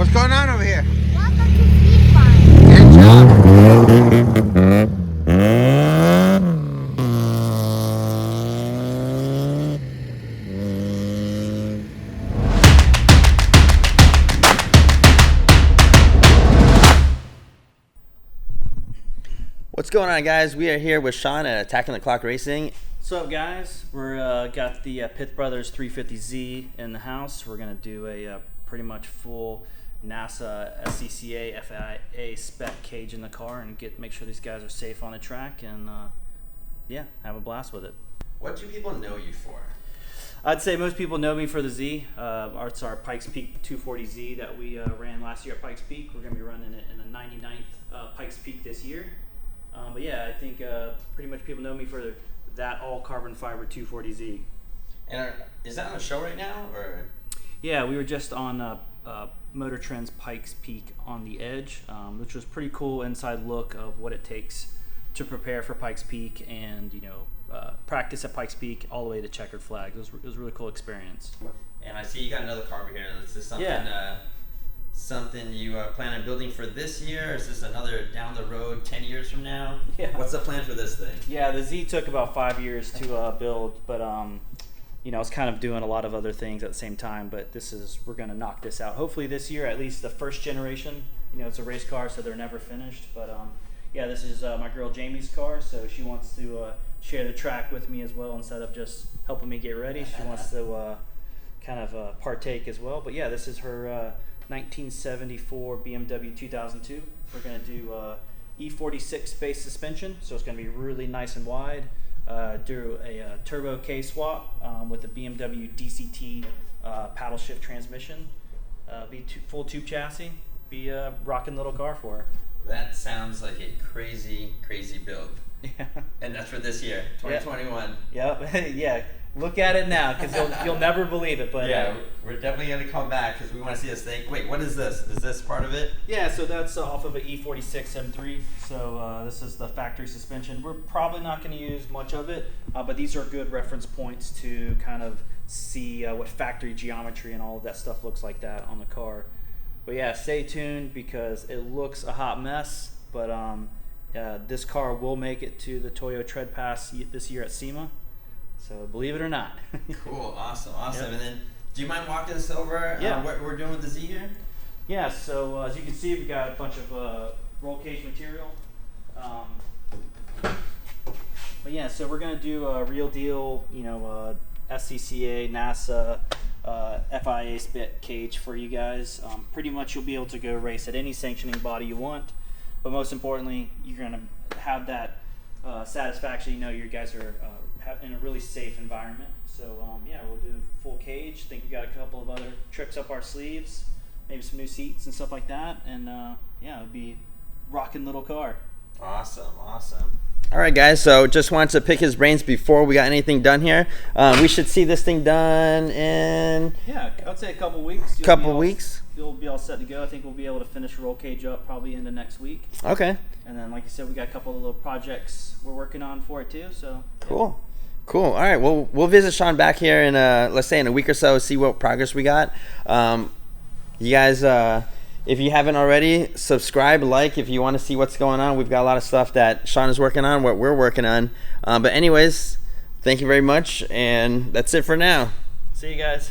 What's going on over here? Welcome to SpeedFarm. Good job. What's going on, guys? We are here with Shawn at Attacking the Clock Racing. What's up, guys? We're got the Pith Brothers 350Z in the house. We're gonna do a pretty much full NASA SCCA FIA spec cage in the car and make sure these guys are safe on the track and yeah, have a blast with it. What do people know you for? I'd say most people know me for the Z. It's our Pikes Peak 240Z that we ran last year at Pikes Peak. We're gonna be running it in the 99th Pikes Peak this year. But yeah, I think pretty much people know me for that all carbon fiber 240Z. And is that on a show right now, or? Yeah, we were just on Motor Trend's Pikes Peak on the Edge, which was pretty cool inside look of what it takes to prepare for Pikes Peak and practice at Pikes Peak all the way to checkered flag. It was a really cool experience. And I see you got another car over here. Is this something? Yeah. Something you plan on building for this year? Or is this another down the road 10 years from now? Yeah. What's the plan for this thing? Yeah, the Z took about 5 years to build, but it's kind of doing a lot of other things at the same time. But we're going to knock this out. Hopefully this year, at least the first generation. It's a race car, so they're never finished. But yeah, this is my girl Jamie's car, so she wants to share the track with me as well instead of just helping me get ready. She wants to kind of partake as well. But yeah, this is her 1974 BMW 2002. We're going to do E46 base suspension, so it's going to be really nice and wide. Do a turbo K swap with a BMW DCT paddle shift transmission. Be full tube chassis. Be a rocking little car for her. That sounds like a crazy, crazy build. Yeah. And that's for this year, 2021. Yep. Yeah. Look at it now, because you'll never believe it. But yeah, we're definitely going to come back because we want to see this thing. Wait, what is this? Is this part of it? Yeah, so that's off of an E46 M3. So this is the factory suspension. We're probably not going to use much of it, but these are good reference points to kind of see what factory geometry and all of that stuff looks like that on the car. But yeah, stay tuned because it looks a hot mess, but this car will make it to the Toyo Tread Pass this year at SEMA. So believe it or not. Cool, awesome. Yep. And then, do you mind walking us over what we're doing with the Z here? Yeah, so as you can see, we've got a bunch of roll cage material. But yeah, so we're going to do a real deal, SCCA, NASA, FIA spec cage for you guys. Pretty much you'll be able to go race at any sanctioning body you want. But most importantly, you're going to have that satisfaction, you guys are in a really safe environment. So yeah, we'll do full cage. Think we got a couple of other tricks up our sleeves, maybe some new seats and stuff like that. And yeah, it'll be rocking little car. Awesome. All right, guys, so just wanted to pick his brains before we got anything done here. We should see this thing done in... Yeah, I'd say a couple weeks. You'll be all set to go. I think we'll be able to finish roll cage up probably into next week. Okay. And then, like I said, we got a couple of little projects we're working on for it too. So cool. All right. Well, we'll visit Shawn back here in let's say in a week or so, see what progress we got. You guys, if you haven't already, subscribe, like if you want to see what's going on. We've got a lot of stuff that Shawn is working on, what we're working on. But anyways, thank you very much, and that's it for now. See you guys.